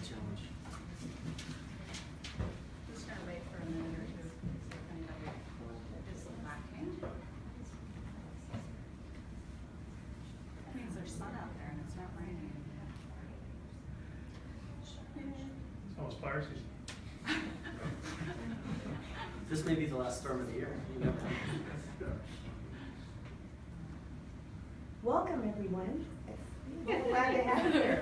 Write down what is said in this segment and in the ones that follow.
challenge. Just gonna wait for a minute or two, see if anybody is lacking. That means there's sun out there and it's not raining. It's almost fire season. This may be the last storm of the year. You never know. Welcome, everyone. We're glad to have you here.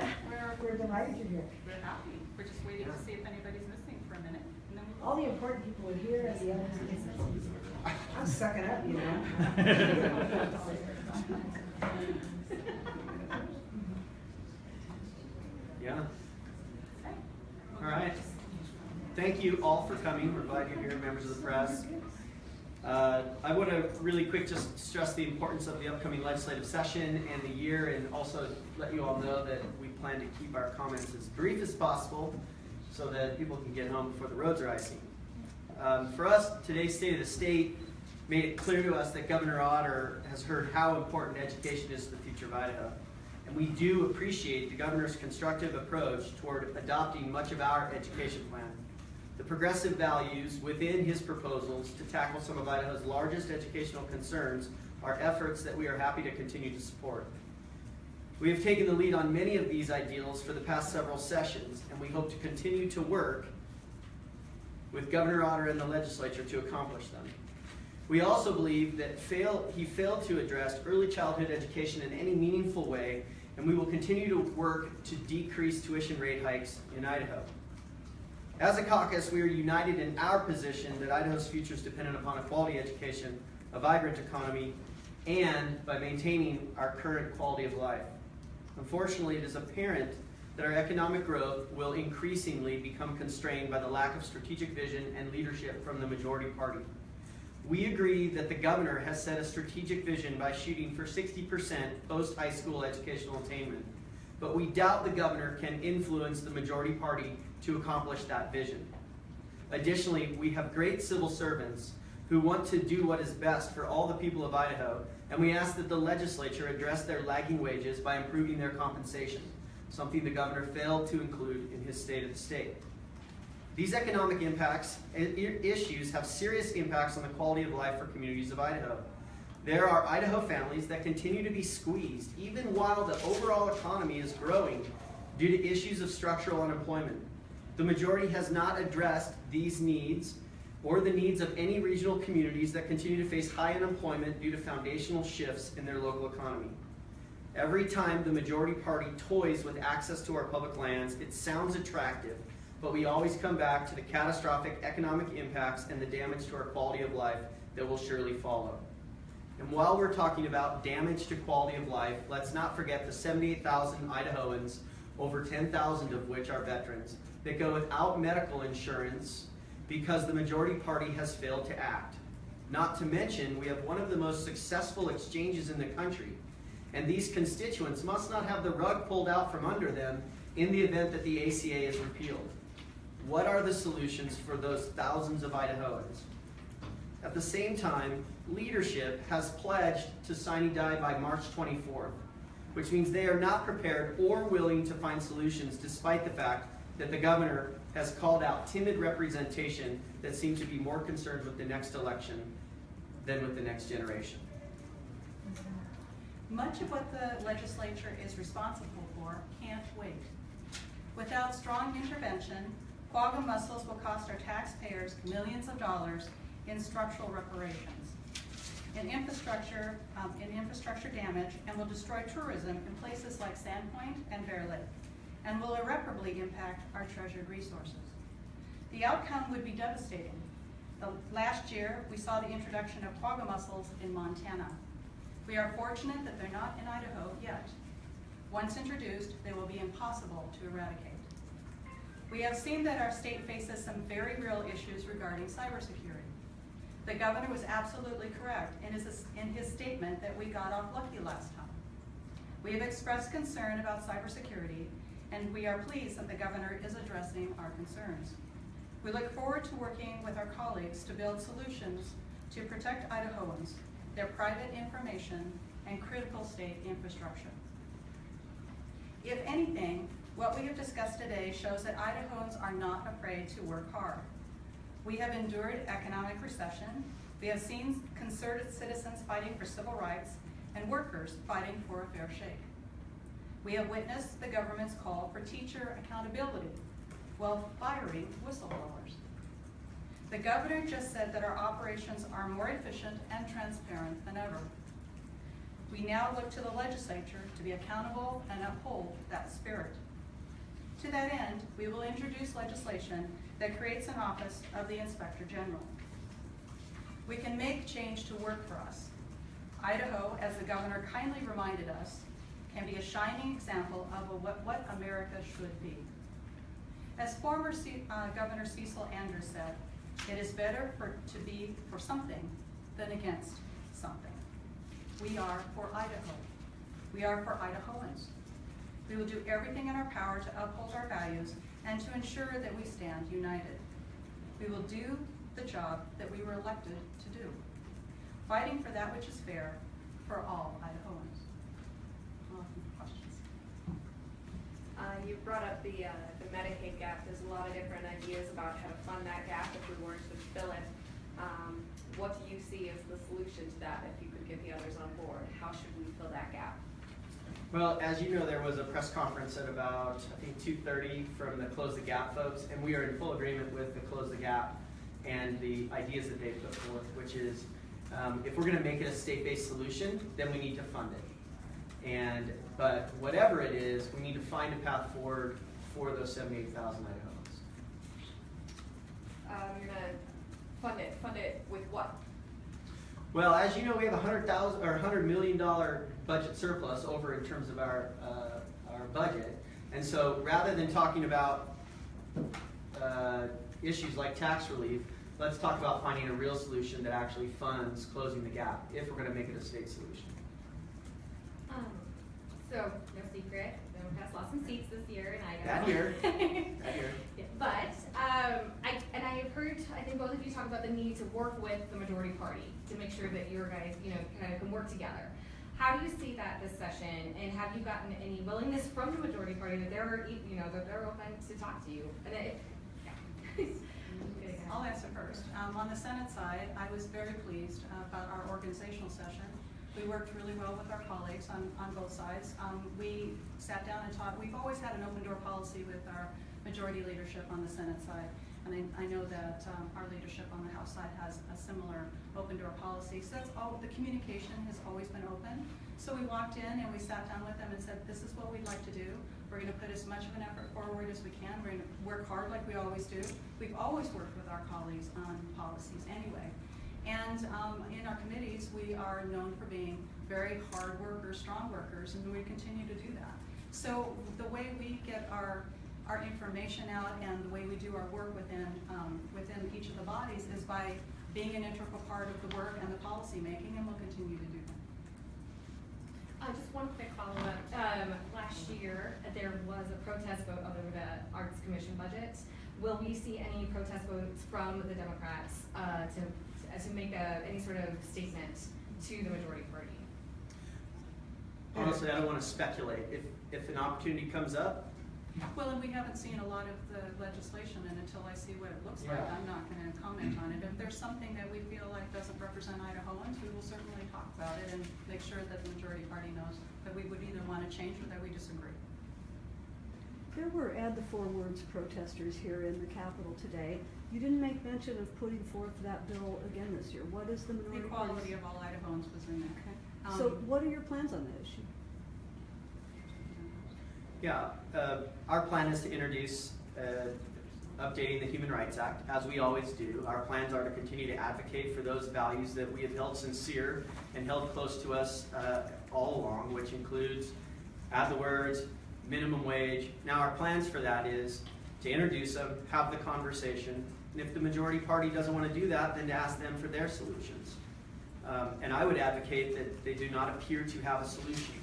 We're delighted you're here. We're happy. We're just waiting to see if anybody's missing for a minute. And then All the important people are here and the others are I'm sucking up, you know. Yeah. All right. Thank you all for coming. We're glad you're here, members of the press. I want to really quick just stress the importance of the upcoming legislative session and the year, and also let you all know that we plan to keep our comments as brief as possible so that people can get home before the roads are icy. For us, today's State of the State made it clear to us that Governor Otter has heard how important education is to the future of Idaho. And we do appreciate the governor's constructive approach toward adopting much of our education plan. The progressive values within his proposals to tackle some of Idaho's largest educational concerns are efforts that we are happy to continue to support. We have taken the lead on many of these ideals for the past several sessions, and we hope to continue to work with Governor Otter and the legislature to accomplish them. We also believe that he failed to address early childhood education in any meaningful way, and we will continue to work to decrease tuition rate hikes in Idaho. As a caucus, we are united in our position that Idaho's future is dependent upon a quality education, a vibrant economy, and by maintaining our current quality of life. Unfortunately, it is apparent that our economic growth will increasingly become constrained by the lack of strategic vision and leadership from the majority party. We agree that the governor has set a strategic vision by shooting for 60% post-high school educational attainment, but we doubt the governor can influence the majority party to accomplish that vision. Additionally, we have great civil servants who want to do what is best for all the people of Idaho, and we ask that the legislature address their lagging wages by improving their compensation, something the governor failed to include in his State of the State. These economic issues have serious impacts on the quality of life for communities of Idaho. There are Idaho families that continue to be squeezed even while the overall economy is growing due to issues of structural unemployment. The majority has not addressed these needs or the needs of any regional communities that continue to face high unemployment due to foundational shifts in their local economy. Every time the majority party toys with access to our public lands, it sounds attractive, but we always come back to the catastrophic economic impacts and the damage to our quality of life that will surely follow. And while we're talking about damage to quality of life, let's not forget the 78,000 Idahoans, over 10,000 of which are veterans, that go without medical insurance because the majority party has failed to act. Not to mention, we have one of the most successful exchanges in the country, and these constituents must not have the rug pulled out from under them in the event that the ACA is repealed. What are the solutions for those thousands of Idahoans? At the same time, leadership has pledged to sine die by March 24th, which means they are not prepared or willing to find solutions despite the fact that the governor has called out timid representation that seems to be more concerned with the next election than with the next generation. much of what the legislature is responsible for can't wait. Without strong intervention, quagga mussels will cost our taxpayers millions of dollars in structural reparations, in infrastructure damage, and will destroy tourism in places like Sandpoint and Bear Lake, and will irreparably impact our treasured resources. The outcome would be devastating. Last year, we saw the introduction of quagga mussels in Montana. We are fortunate that they're not in Idaho yet. Once introduced, they will be impossible to eradicate. We have seen that our state faces some very real issues regarding cybersecurity. The governor was absolutely correct in his statement that we got off lucky last time. We have expressed concern about cybersecurity, and we are pleased that the governor is addressing our concerns. We look forward to working with our colleagues to build solutions to protect Idahoans, their private information, and critical state infrastructure. If anything, What we have discussed today shows that Idahoans are not afraid to work hard. We have endured economic recession. We have seen concerted citizens fighting for civil rights and workers fighting for a fair shake. We have witnessed the government's call for teacher accountability while firing whistleblowers. The governor just said that our operations are more efficient and transparent than ever. We now look to the legislature to be accountable and uphold that spirit. To that end, we will introduce legislation that creates an office of the Inspector General. We can make change to work for us. Idaho, as the governor kindly reminded us, can be a shining example of what America should be. As former Governor Cecil Andrews said, it is better to be for something than against something. We are for Idaho. We are for Idahoans. We will do everything in our power to uphold our values and to ensure that we stand united. We will do the job that we were elected to do, fighting for that which is fair for all Idahoans. Questions? You brought up the Medicaid gap. There's a lot of different ideas about how to fund that gap if we weren't to fill it. What do you see as the solution to that if you could get the others on board? How should we fill that gap? Well, as you know, there was a press conference at about, I think, 2:30 from the Close the Gap folks, and we are in full agreement with the Close the Gap and the ideas that they put forth, which is if we're going to make it a state-based solution, then we need to fund it. But whatever it is, we need to find a path forward for those 78,000 Idahoans. You're gonna fund it with what? Well, as you know, we have $100 million budget surplus over in terms of our budget, and so rather than talking about issues like tax relief, let's talk about finding a real solution that actually funds closing the gap if we're going to make it a state solution. So, no secret, Democrats lost some seats this year in Idaho. That year. That year. But, I have heard, I think both of you talk about the need to work with the majority party to make sure that your guys, kind of can work together. How do you see that this session, and have you gotten any willingness from the majority party that they're, that they're open to talk to you? And I'll answer first. On the Senate side, I was very pleased about our organizational session. We worked really well with our colleagues on both sides. We sat down and talked. We've always had an open door policy with our majority leadership on the Senate side. And I know that our leadership on the House side has a similar open door policy. So that's all, the communication has always been open. So we walked in and we sat down with them and said, this is what we'd like to do. We're going to put as much of an effort forward as we can. We're going to work hard like we always do. We've always worked with our colleagues on policies anyway. And in our committees, we are known for being very hard workers, strong workers, and we continue to do that. So the way we get our information out and the way we do our work within each of the bodies is by being an integral part of the work and the policy making, and we'll continue to do that. Just one quick follow-up. Last year, there was a protest vote over the Arts Commission budget. Will we see any protest votes from the Democrats to make any sort of statement to the majority party? Honestly, I don't want to speculate. If an opportunity comes up. Well, and we haven't seen a lot of the legislation, and until I see what it looks like, Yeah. I'm not going to comment on it. If there's something that we feel like doesn't represent Idahoans, we will certainly talk about it and make sure that the majority party knows that we would either want to change or that we disagree. There were add the four words protesters here in the Capitol today. You didn't make mention of putting forth that bill again this year. What is the The minority equality party's- of all Idahoans was in there. So what are your plans on that issue? Yeah, our plan is to introduce updating the Human Rights Act, as we always do. Our plans are to continue to advocate for those values that we have held sincere and held close to us all along, which includes add the words, minimum wage. Now our plans for that is to introduce them, have the conversation, and if the majority party doesn't want to do that, then to ask them for their solutions. And I would advocate that they do not appear to have a solution.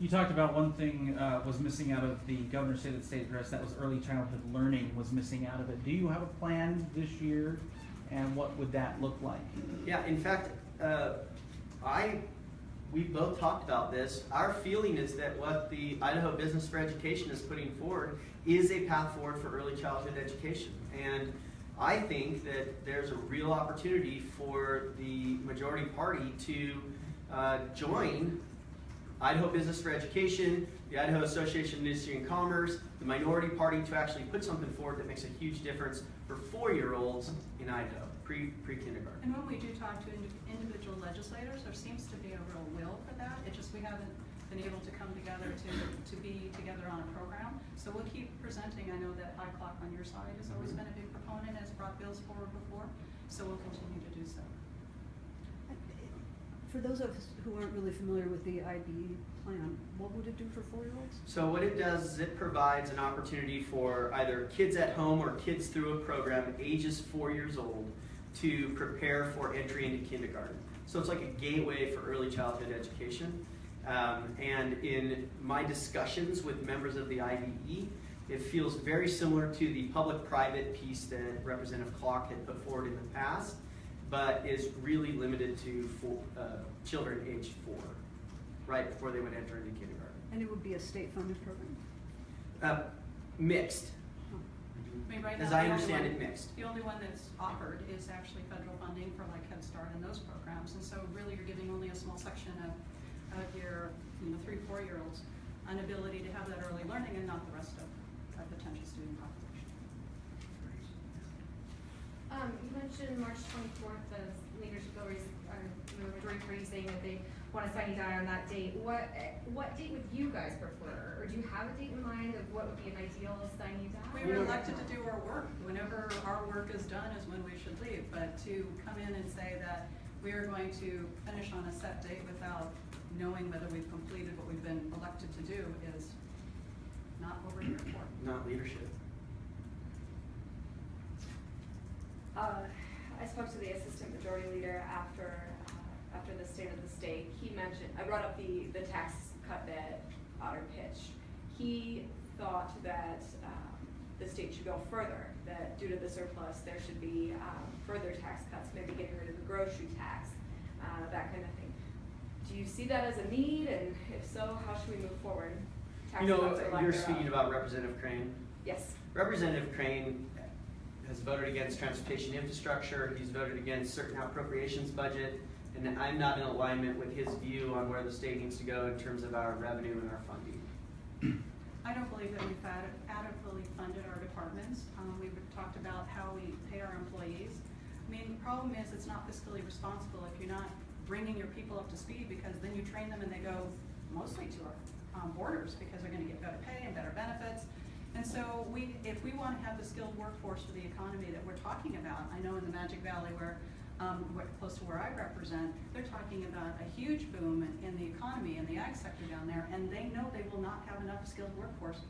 You talked about one thing was missing out of the Governor's State Address, that was early childhood learning was missing out of it. Do you have a plan this year, and what would that look like? Yeah, in fact, I we both talked about this. Our feeling is that what the Idaho Business for Education is putting forward is a path forward for early childhood education. And I think that there's a real opportunity for the majority party to join Idaho Business for Education, the Idaho Association of Industry and Commerce, the minority party to actually put something forward that makes a huge difference for 4-year-olds in Idaho, pre-kindergarten. And when we do talk to individual legislators, there seems to be a real will for that. It just, we haven't been able to come together to be together on a program. So we'll keep presenting. I know that iClock on your side has always been a big proponent, has brought bills forward before, so we'll continue to do so. For those of us who aren't really familiar with the IB plan, what would it do for 4-year-olds? So what it does is it provides an opportunity for either kids at home or kids through a program ages 4 years old to prepare for entry into kindergarten. So it's like a gateway for early childhood education. And in my discussions with members of the IBE, it feels very similar to the public-private piece that Representative Clark had put forward in the past, but is really limited to children aged 4, right before they would enter into kindergarten. And it would be a state-funded program? Mixed. I mean, right now, As I the only understand one- it, mixed. The only one that's offered is actually federal funding for like Head Start and those programs. And so really you're giving only a small section of your 3-4-year-olds an ability to have that early learning and not the rest of a potential student population. You mentioned March 24th as leadership authorities, the majority party saying that they want to sign you down on that date. What date would you guys prefer? Or do you have a date in mind of what would be an ideal sign you down? We were elected to do our work. Whenever our work is done is when we should leave. But to come in and say that we are going to finish on a set date without knowing whether we've completed what we've been elected to do is not what we're here for. Not leadership. I spoke to the assistant majority leader after the state of the state. He mentioned, I brought up the tax cut that Otter pitched. He thought that the state should go further, that due to the surplus there should be further tax cuts, maybe getting rid of the grocery tax, that kind of thing. Do you see that as a need, and if so, how should we move forward? Tax cuts or lack You're thereof? speaking about Representative Crane. Yes. Representative Crane has voted against transportation infrastructure. He's voted against certain appropriations budget, and I'm not in alignment with his view on where the state needs to go in terms of our revenue and our funding. I don't believe that we've adequately funded our departments. We've talked about how we pay our employees. I mean, the problem is it's not fiscally responsible if you're not bringing your people up to speed, because then you train them and they go mostly to our borders because they're going to get better pay and better benefits. And so if we want to have the skilled workforce for the economy that we're talking about, I know in the Magic Valley where close to where I represent, they're talking about a huge boom in the economy and the ag sector down there, and they know they will not have enough skilled workers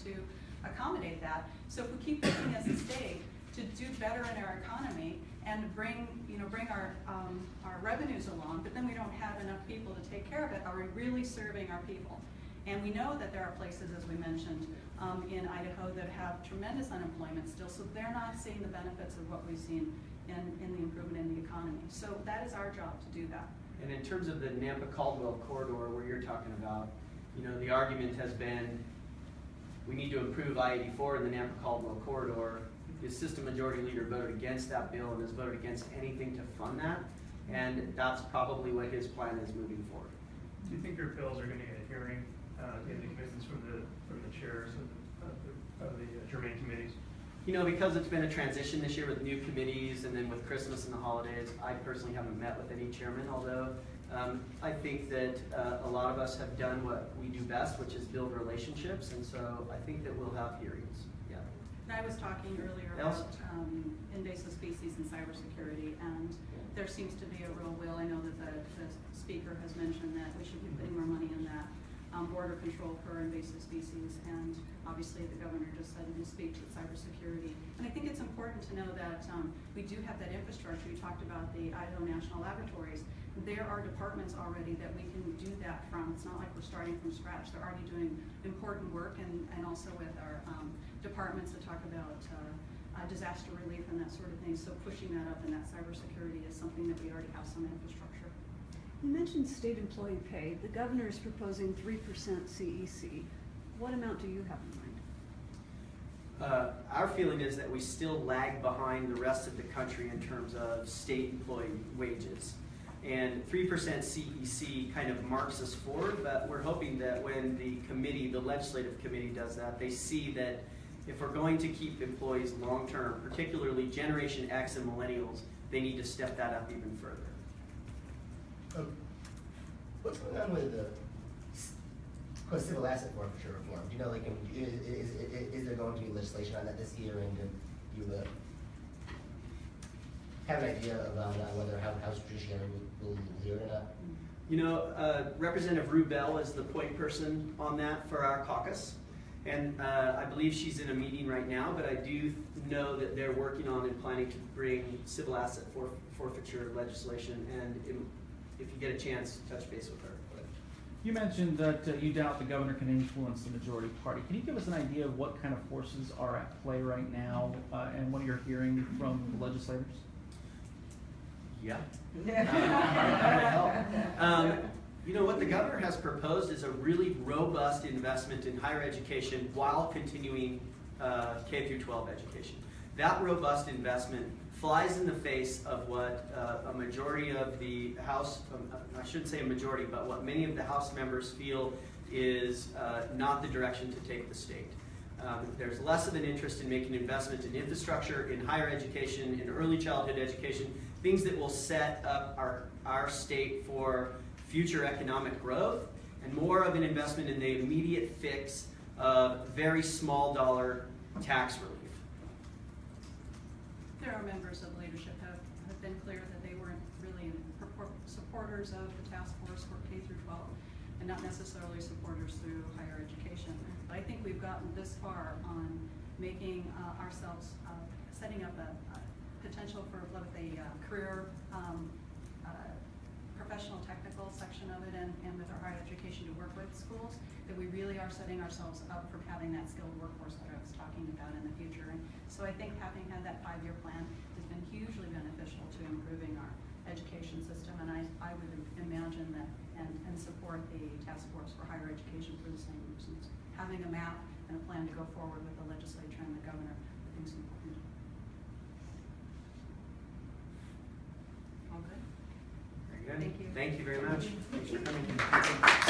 to accommodate that. So if we keep looking as a state to do better in our economy and bring our revenues along, but then we don't have enough people to take care of it, are we really serving our people? And we know that there are places, as we mentioned, in Idaho that have tremendous unemployment still, so they're not seeing the benefits of what we've seen in the improvement in the economy. So that is our job to do that. And in terms of the Nampa-Caldwell corridor where you're talking about, the argument has been we need to improve I-84 in the Nampa-Caldwell corridor. The assistant majority leader voted against that bill and has voted against anything to fund that, and that's probably what his plan is moving forward. Do you think your bills are going to get a hearing, in the commitments from the chairs of the germane committees? Because it's been a transition this year with new committees and then with Christmas and the holidays, I personally haven't met with any chairman, although I think that a lot of us have done what we do best, which is build relationships, and so I think that we'll have hearings, yeah. And I was talking earlier about invasive species and cybersecurity, and there seems to be a real will. I know that the speaker has mentioned that we should be putting more money in that. Border control for invasive species, and obviously the governor just said in his speech that cybersecurity. And I think it's important to know that we do have that infrastructure. You talked about the Idaho National Laboratories. There are departments already that we can do that from. It's not like we're starting from scratch. They're already doing important work, and also with our departments that talk about disaster relief and that sort of thing. So pushing that up, and that cybersecurity is something that we already have some infrastructure. You mentioned state employee pay. The governor is proposing 3% CEC. What amount do you have in mind? Our feeling is that we still lag behind the rest of the country in terms of state employee wages. And 3% CEC kind of marks us forward, but we're hoping that when the committee, the legislative committee does that, they see that if we're going to keep employees long-term, particularly Generation X and millennials, they need to step that up even further. What's going on with the civil asset forfeiture reform? Do you know, like, is there going to be legislation on that this year, and do you have an idea of whether House Judiciary will hear it or not? You know, Representative Rubel is the point person on that for our caucus, and I believe she's in a meeting right now, but I do know that they're working on and planning to bring civil asset forfeiture legislation, and if you get a chance, touch base with her. You mentioned that you doubt the governor can influence the majority party. Can you give us an idea of what kind of forces are at play right now, and what you're hearing from the legislators? Yeah. You know, what the governor has proposed is a really robust investment in higher education while continuing K through 12 education. That robust investment flies in the face of what a majority of the House, I shouldn't say a majority, but what many of the House members feel is not the direction to take the state. There's less of an interest in making investment in infrastructure, in higher education, in early childhood education, things that will set up our state for future economic growth, and more of an investment in the immediate fix of very small dollar tax relief. There are members of leadership have been clear that they weren't really supporters of the task force for K through 12, and not necessarily supporters through higher education. But I think we've gotten this far on making ourselves, setting up a potential for what the career professional technical section of it, and with our higher education to work with schools, that we really are setting ourselves up for having that skilled workforce that I was talking about in the future. And so I think having had that 5-year plan has been hugely beneficial to improving our education system, and I would imagine that and support the task force for higher education for the same reasons. Having a map and a plan to go forward with the legislature and the governor, I think is important. All good? Very good. Thank you. Thank you very much. Thanks for coming.